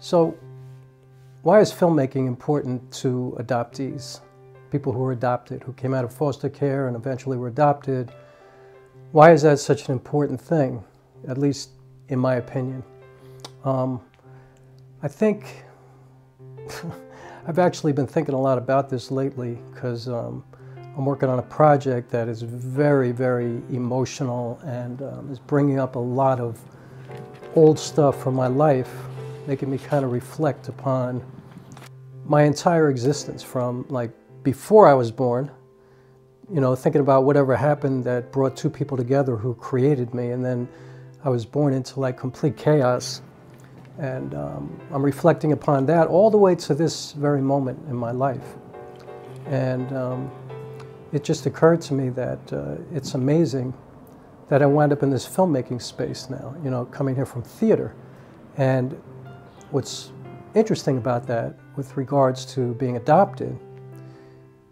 So why is filmmaking important to adoptees? People who are adopted, who came out of foster care and eventually were adopted. Why is that such an important thing, at least in my opinion? I think I've actually been thinking a lot about this lately because I'm working on a project that is very, very emotional and is bringing up a lot of old stuff from my life, making me kind of reflect upon my entire existence from like before I was born, you know, thinking about whatever happened that brought two people together who created me, and then I was born into like complete chaos. And I'm reflecting upon that all the way to this very moment in my life. And it just occurred to me that it's amazing that I wound up in this filmmaking space now, you know, coming here from theater. And what's interesting about that with regards to being adopted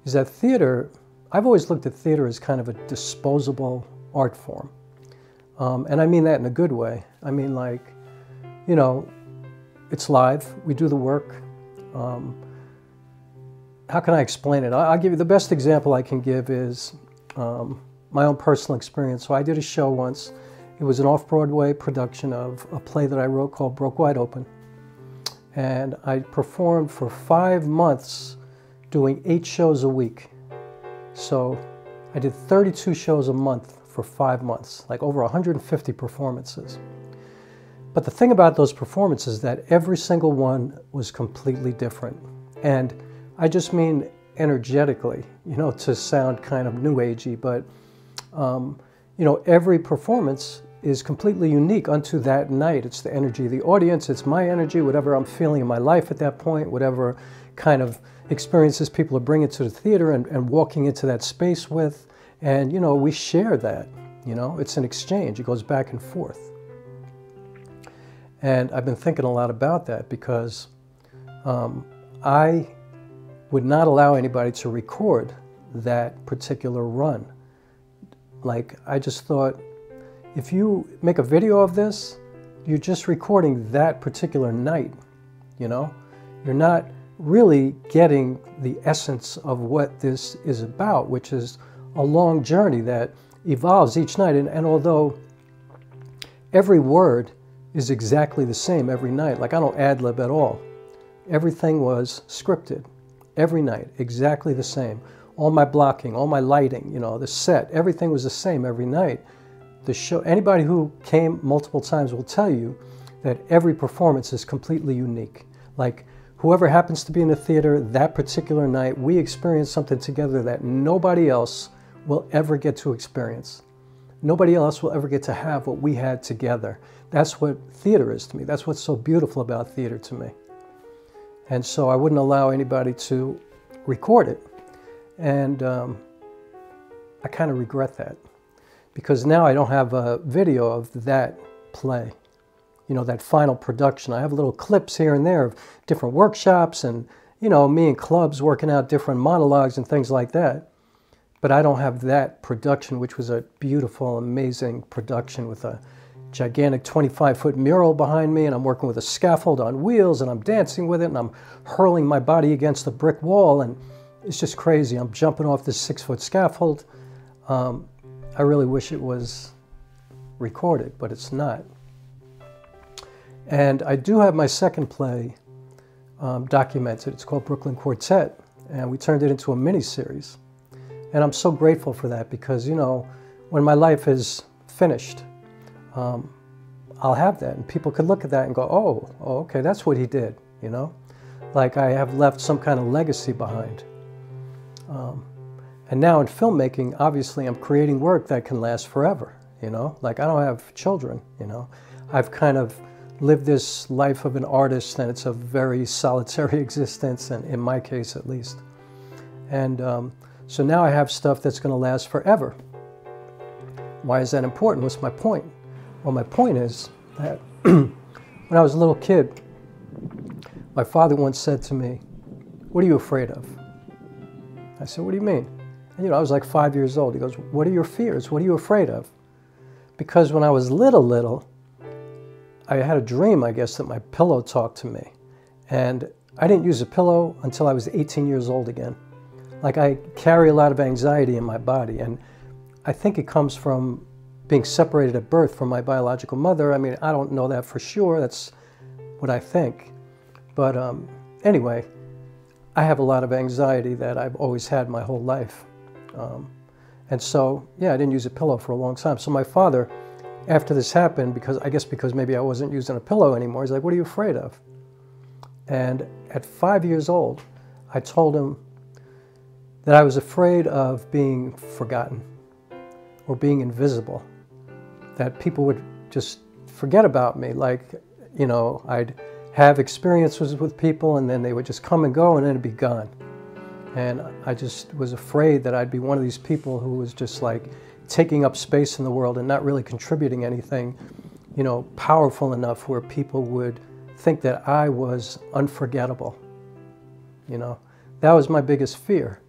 is that theater, I've always looked at theater as kind of a disposable art form. And I mean that in a good way. I mean, like, you know, it's live, we do the work. How can I explain it? I'll give you the best example I can give is my own personal experience. So I did a show once. It was an off-Broadway production of a play that I wrote called Broke Wide Open. And I performed for 5 months doing 8 shows a week. So I did 32 shows a month for 5 months, like over 150 performances. But the thing about those performances is that every single one was completely different. And I just mean energetically, you know, to sound kind of new agey, but you know, every performance is completely unique unto that night. It's the energy of the audience, it's my energy, whatever I'm feeling in my life at that point, whatever kind of experiences people are bringing to the theater and walking into that space with. And, you know, we share that, you know, it's an exchange, it goes back and forth. And I've been thinking a lot about that because I would not allow anybody to record that particular run. Like, I just thought, if you make a video of this, you're just recording that particular night, you know? You're not really getting the essence of what this is about, which is a long journey that evolves each night. And although every word is exactly the same every night, like I don't ad-lib at all. Everything was scripted every night, exactly the same. All my blocking, all my lighting, you know, the set, everything was the same every night. The show, anybody who came multiple times will tell you that every performance is completely unique. Like, whoever happens to be in the theater that particular night, we experience something together that nobody else will ever get to experience. Nobody else will ever get to have what we had together. That's what theater is to me. That's what's so beautiful about theater to me. And so I wouldn't allow anybody to record it. And I kind of regret that, because now I don't have a video of that play, you know, that final production. I have little clips here and there of different workshops and, you know, me in clubs working out different monologues and things like that. But I don't have that production, which was a beautiful, amazing production with a gigantic 25-foot mural behind me, and I'm working with a scaffold on wheels, and I'm dancing with it, and I'm hurling my body against a brick wall, and it's just crazy. I'm jumping off this 6-foot scaffold. I really wish it was recorded, but it's not. And I do have my second play documented. It's called Brooklyn Quartet, and we turned it into a mini-series. And I'm so grateful for that because, you know, when my life is finished, I'll have that, and people could look at that and go, oh, okay, that's what he did, you know? Like I have left some kind of legacy behind. And now in filmmaking, obviously, I'm creating work that can last forever, you know? Like, I don't have children, you know? I've kind of lived this life of an artist, and it's a very solitary existence, and in my case, at least. And so now I have stuff that's going to last forever. Why is that important? What's my point? Well, my point is that when I was a little kid, my father once said to me, "What are you afraid of?" I said, "What do you mean?" And, you know, I was like 5 years old. He goes, "What are your fears? What are you afraid of?" Because when I was little, I had a dream, I guess, that my pillow talked to me. And I didn't use a pillow until I was 18 years old again. Like, I carry a lot of anxiety in my body, and I think it comes from being separated at birth from my biological mother. I mean, I don't know that for sure. That's what I think. But anyway, I have a lot of anxiety that I've always had my whole life. And so, yeah, I didn't use a pillow for a long time. So my father, after this happened, because maybe I wasn't using a pillow anymore, he's like, "What are you afraid of?" And at 5 years old, I told him that I was afraid of being forgotten or being invisible, that people would just forget about me. Like, you know, I'd have experiences with people and then they would just come and go and then it'd be gone. And I just was afraid that I'd be one of these people who was just like taking up space in the world and not really contributing anything, you know, powerful enough where people would think that I was unforgettable. You know, that was my biggest fear.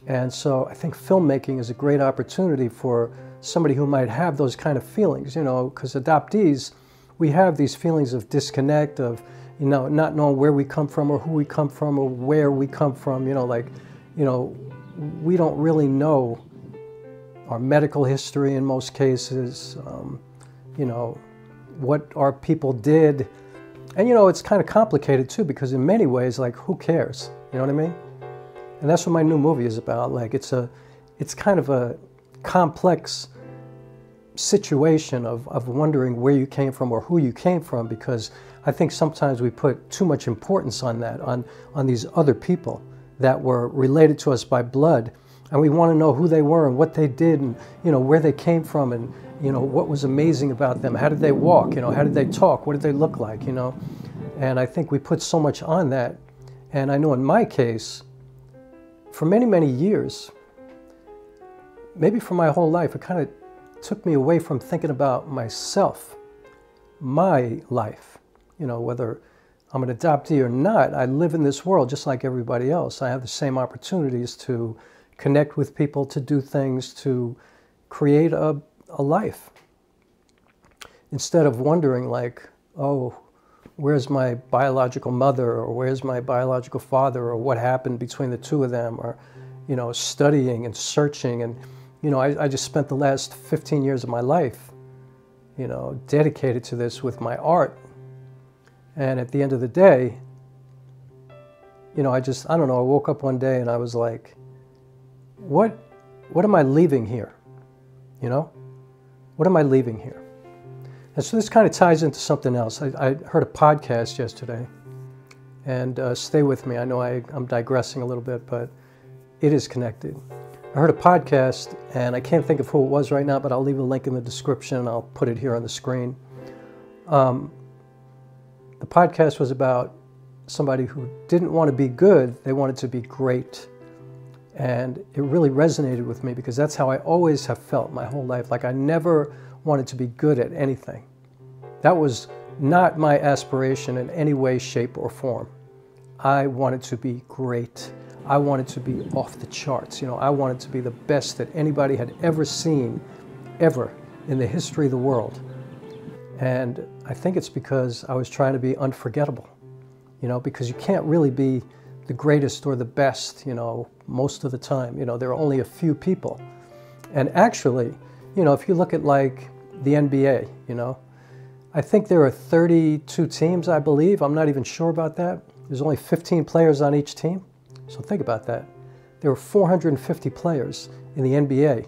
And so I think filmmaking is a great opportunity for somebody who might have those kind of feelings, you know, because adoptees, we have these feelings of disconnect, of, you know, not knowing where we come from or who we come from or where we come from, you know, like, you know, we don't really know our medical history in most cases, you know, what our people did. And, you know, it's kind of complicated too, because in many ways, like, who cares? You know what I mean? And that's what my new movie is about. Like, it's kind of a complex situation of wondering where you came from or who you came from, because I think sometimes we put too much importance on that, on these other people that were related to us by blood, and we want to know who they were and what they did and, you know, where they came from and, you know, what was amazing about them. How did they walk? You know, how did they talk? What did they look like? You know, and I think we put so much on that. And I know in my case, for many, many years, maybe for my whole life, it kind of took me away from thinking about myself, my life. You know, whether I'm an adoptee or not, I live in this world just like everybody else. I have the same opportunities to connect with people, to do things, to create a life. Instead of wondering like, oh, where's my biological mother, or where's my biological father, or what happened between the two of them, or, you know, studying and searching. And, you know, I just spent the last 15 years of my life, you know, dedicated to this with my art. And at the end of the day, you know, I don't know, I woke up one day and I was like, what am I leaving here? You know, what am I leaving here? And so this kind of ties into something else. I heard a podcast yesterday, and stay with me. I know I'm digressing a little bit, but it is connected. I heard a podcast, and I can't think of who it was right now, but I'll leave a link in the description. I'll put it here on the screen. The podcast was about somebody who didn't want to be good, they wanted to be great. And it really resonated with me because that's how I always have felt my whole life. Like, I never wanted to be good at anything. That was not my aspiration in any way, shape, or form. I wanted to be great. I wanted to be off the charts. You know, I wanted to be the best that anybody had ever seen, ever, in the history of the world. And I think it's because I was trying to be unforgettable, you know, because you can't really be the greatest or the best, you know, most of the time. You know, there are only a few people. And actually, you know, if you look at like the NBA, you know, I think there are 32 teams, I believe. I'm not even sure about that. There's only 15 players on each team. So think about that. There are 450 players in the NBA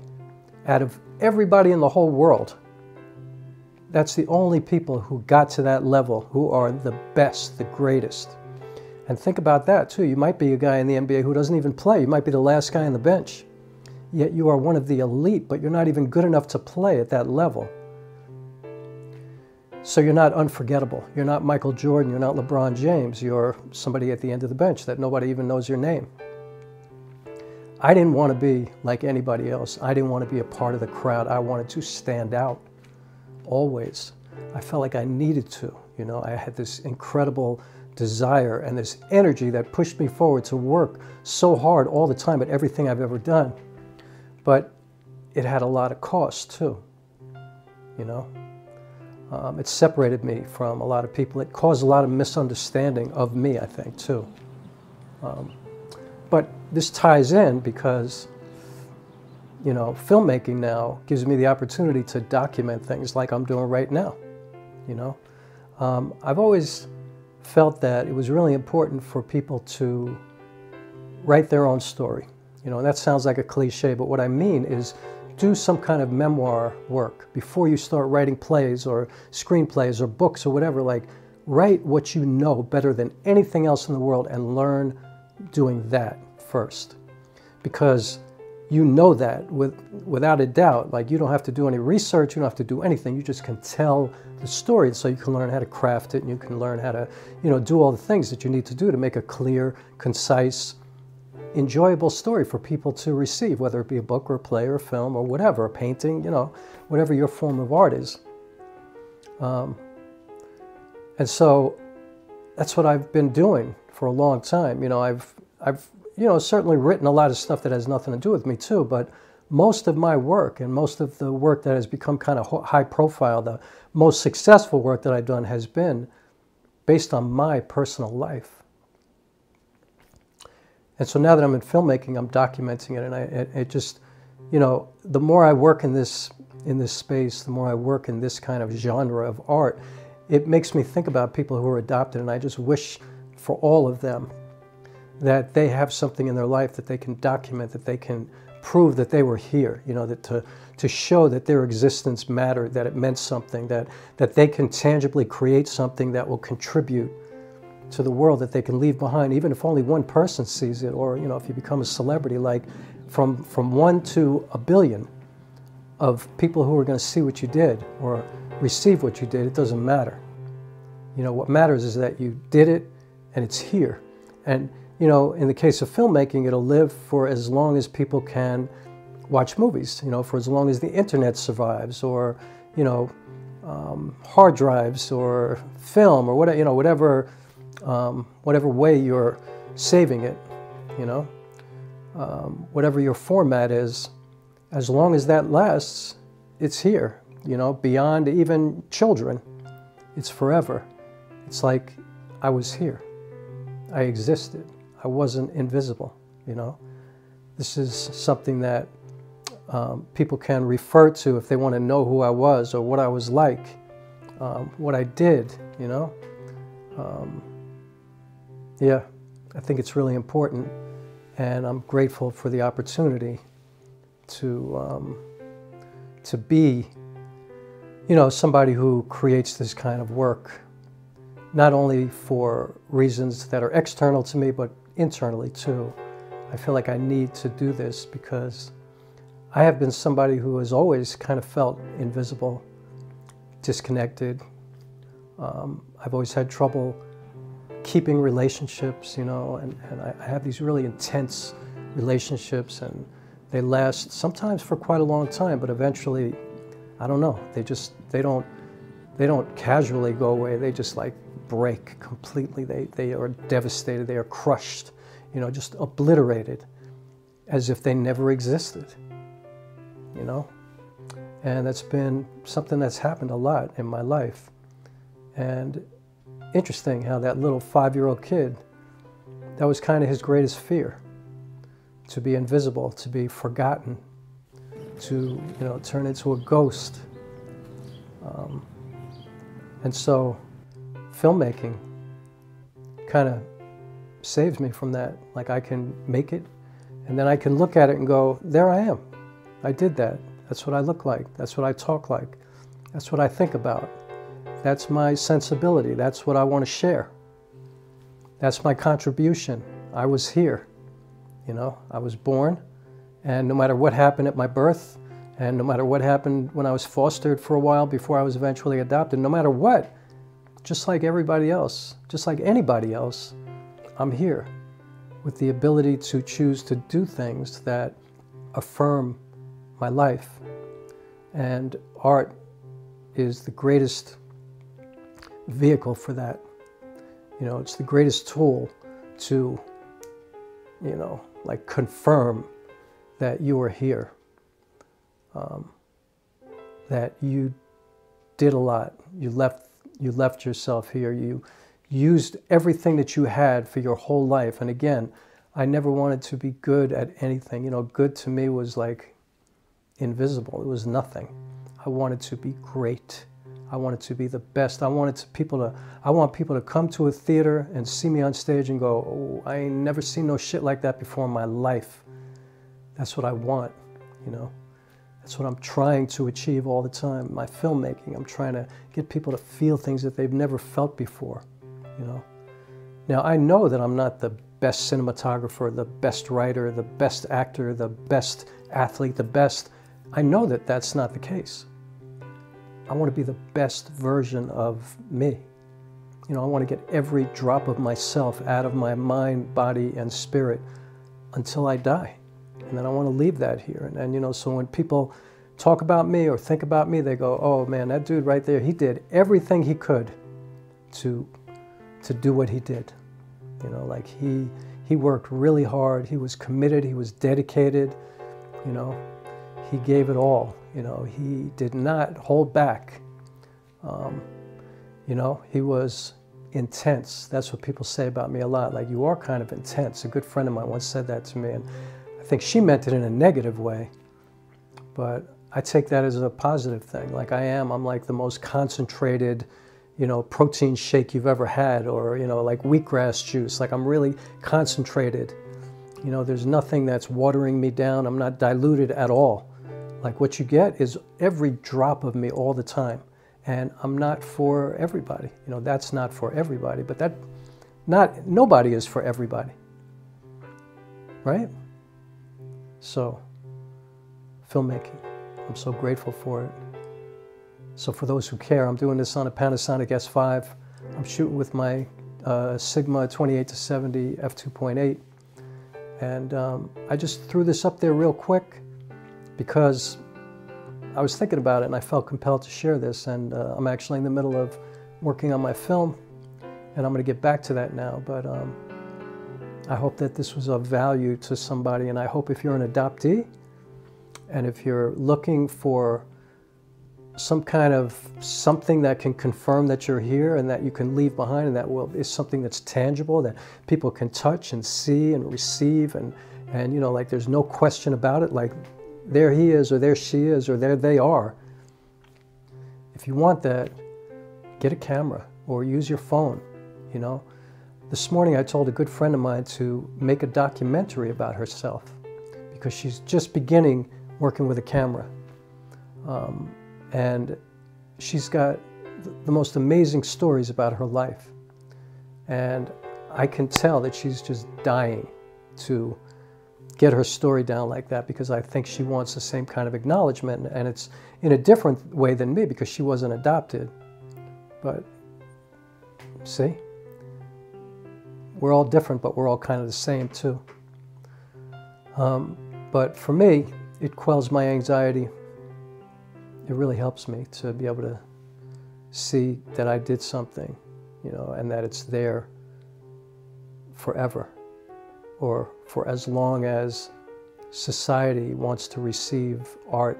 out of everybody in the whole world. That's the only people who got to that level, who are the best, the greatest. And think about that too. You might be a guy in the NBA who doesn't even play. You might be the last guy on the bench. Yet you are one of the elite, but you're not even good enough to play at that level. So you're not unforgettable. You're not Michael Jordan. You're not LeBron James. You're somebody at the end of the bench that nobody even knows your name. I didn't want to be like anybody else. I didn't want to be a part of the crowd. I wanted to stand out, always. I felt like I needed to. You know, I had this incredible desire and this energy that pushed me forward to work so hard all the time at everything I've ever done. But it had a lot of cost too, you know. It separated me from a lot of people. It caused a lot of misunderstanding of me, I think, too. But this ties in because, you know, filmmaking now gives me the opportunity to document things like I'm doing right now, you know. I've always felt that it was really important for people to write their own story. You know, that sounds like a cliche, but what I mean is do some kind of memoir work before you start writing plays or screenplays or books or whatever. Like, write what you know better than anything else in the world and learn doing that first. Because you know that without a doubt. Like, you don't have to do any research, you don't have to do anything. You just can tell the story, so you can learn how to craft it and you can learn how to, you know, do all the things that you need to do to make a clear, concise, enjoyable story for people to receive, whether it be a book or a play or a film or whatever, a painting, you know, whatever your form of art is. And so that's what I've been doing for a long time. You know, I've you know, certainly written a lot of stuff that has nothing to do with me too, but most of my work and most of the work that has become kind of high profile, the most successful work that I've done has been based on my personal life. And so now that I'm in filmmaking, I'm documenting it, and it just, you know, the more I work in this space, the more I work in this kind of genre of art, it makes me think about people who are adopted, and I just wish for all of them that they have something in their life that they can document, that they can prove that they were here, you know, that to show that their existence mattered, that it meant something, that they can tangibly create something that will contribute to the world, that they can leave behind, even if only one person sees it, or, you know, if you become a celebrity, like from 1 to a billion of people who are going to see what you did or receive what you did, it doesn't matter. You know, what matters is that you did it and it's here. And, you know, in the case of filmmaking, it'll live for as long as people can watch movies, you know, for as long as the internet survives, or, you know, hard drives or film or whatever, you know, whatever way you're saving it, you know, whatever your format is, as long as that lasts, it's here, you know, beyond even children. It's forever. It's like I was here. I existed. I wasn't invisible, you know. This is something that people can refer to if they want to know who I was or what I was like, what I did, you know. Yeah, I think it's really important, and I'm grateful for the opportunity to be, you know, somebody who creates this kind of work, not only for reasons that are external to me, but internally too. I feel like I need to do this because I have been somebody who has always kind of felt invisible, disconnected. I've always had trouble keeping relationships, you know, and I have these really intense relationships, and they last sometimes for quite a long time, but eventually, I don't know, they don't casually go away. They just like break completely. They are devastated. They are crushed, you know, just obliterated, as if they never existed, you know. And that's been something that's happened a lot in my life. And interesting how that little 5-year-old kid, that was kind of his greatest fear, to be invisible, to be forgotten, to, you know, turn into a ghost. And so filmmaking kind of saves me from that. Like, I can make it, and then I can look at it and go, there I am. I did that. That's what I look like. That's what I talk like. That's what I think about. That's my sensibility. That's what I want to share. That's my contribution. I was here. You know, I was born, and no matter what happened at my birth, and no matter what happened when I was fostered for a while before I was eventually adopted, no matter what, just like everybody else, just like anybody else, I'm here with the ability to choose to do things that affirm my life. And art is the greatest vehicle for that. You know, it's the greatest tool to, you know, like confirm that you are here, that you did a lot. You left yourself here. You used everything that you had for your whole life. And again, I never wanted to be good at anything. You know, good to me was like invisible. It was nothing. I wanted to be great. I wanted to be the best. I want people to come to a theater and see me on stage and go, oh, I ain't never seen no shit like that before in my life. That's what I want, you know. That's what I'm trying to achieve all the time. My filmmaking, I'm trying to get people to feel things that they've never felt before, you know. Now, I know that I'm not the best cinematographer, the best writer, the best actor, the best athlete, the best. I know that that's not the case. I want to be the best version of me. You know, I want to get every drop of myself out of my mind, body, and spirit until I die. And then I want to leave that here. And you know, so when people talk about me or think about me, they go, oh man, that dude right there, he did everything he could to do what he did. You know, like he worked really hard. He was committed. He was dedicated. You know, he gave it all. You know, he did not hold back. You know, he was intense. That's what people say about me a lot. Like, you are kind of intense. A good friend of mine once said that to me, and I think she meant it in a negative way, but I take that as a positive thing. Like, I'm like the most concentrated, you know, protein shake you've ever had, or, you know, like wheatgrass juice. Like, I'm really concentrated. You know, there's nothing that's watering me down. I'm not diluted at all. Like, what you get is every drop of me all the time. And I'm not for everybody. You know, that's not for everybody, but nobody is for everybody. Right? So, filmmaking, I'm so grateful for it. So for those who care, I'm doing this on a Panasonic S5. I'm shooting with my Sigma 28-70 f2.8. And I just threw this up there real quick because I was thinking about it and I felt compelled to share this. And I'm actually in the middle of working on my film, and I'm going to get back to that now. But I hope that this was of value to somebody, and I hope if you're an adoptee and if you're looking for some kind of something that can confirm that you're here and that you can leave behind, and that is something that's tangible, that people can touch and see and receive, and you know, like, there's no question about it, like, there he is, or there she is, or there they are. If you want that, get a camera or use your phone, you know. This morning I told a good friend of mine to make a documentary about herself because she's just beginning working with a camera. And she's got the most amazing stories about her life. And I can tell that she's just dying to get her story down like that, because I think she wants the same kind of acknowledgement, and it's in a different way than me because she wasn't adopted. But see, we're all different, but we're all kind of the same too. But for me, it quells my anxiety. It really helps me to be able to see that I did something, you know, and that it's there forever, or for as long as society wants to receive art.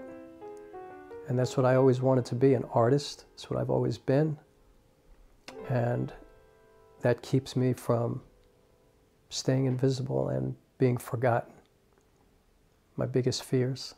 And that's what I always wanted to be, an artist. That's what I've always been. And that keeps me from staying invisible and being forgotten. My biggest fears.